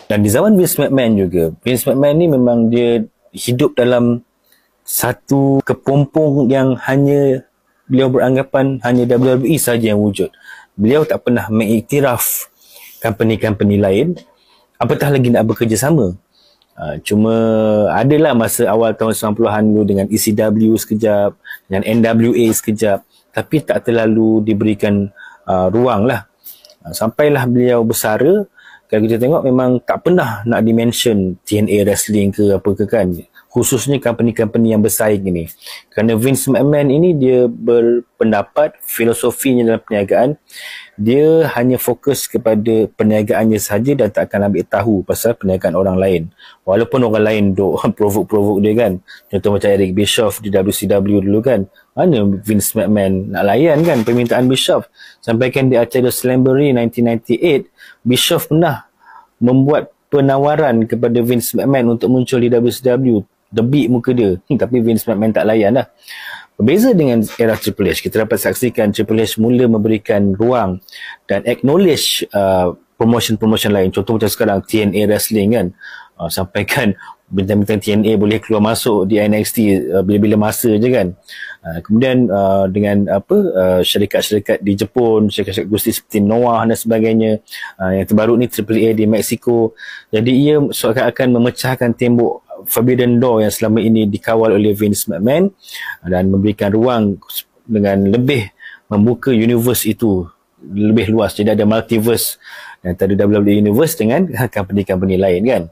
Dan di zaman Vince McMahon juga, Vince McMahon ni memang dia hidup dalam satu kepompong yang hanya beliau beranggapan hanya WWE saja yang wujud. Beliau tak pernah mengiktiraf company-company lain, apatah lagi nak bekerjasama. Cuma adalah masa awal tahun 90-an dulu dengan ECW sekejap, dengan NWA sekejap, tapi tak terlalu diberikan ruang lah. Sampailah beliau bersara, kalau kita tengok memang tak pernah nak dimention TNA Wrestling ke apa ke kan, khususnya company-company yang bersaing ini. Kerana Vince McMahon ini dia berpendapat filosofinya dalam perniagaan, dia hanya fokus kepada perniagaannya sahaja dan tak akan ambil tahu pasal perniagaan orang lain. Walaupun orang lain duk provoke dia kan. Contoh macam Eric Bischoff di WCW dulu kan. Mana Vince McMahon nak layan kan permintaan Bischoff. Sampaikan di acara Slamboree 1998, Bischoff pernah membuat penawaran kepada Vince McMahon untuk muncul di WCW. Debik muka dia. Tapi Vince McMahon tak layan lah. Berbeza dengan era Triple H, kita dapat saksikan Triple H mula memberikan ruang dan acknowledge promotion-promotion lain. Contoh macam sekarang TNA Wrestling kan. Sampaikan bintang-bintang TNA boleh keluar masuk di NXT bila-bila masa je kan. Kemudian dengan syarikat-syarikat di Jepun, syarikat-syarikat gusti seperti Noah dan sebagainya. Yang terbaru ni Triple A di Mexico. Jadi ia seakan-akan memecahkan tembok Forbidden Door yang selama ini dikawal oleh Vince McMahon dan memberikan ruang dengan lebih membuka universe itu lebih luas. Jadi ada multiverse antara WWE Universe dengan company-company lain kan.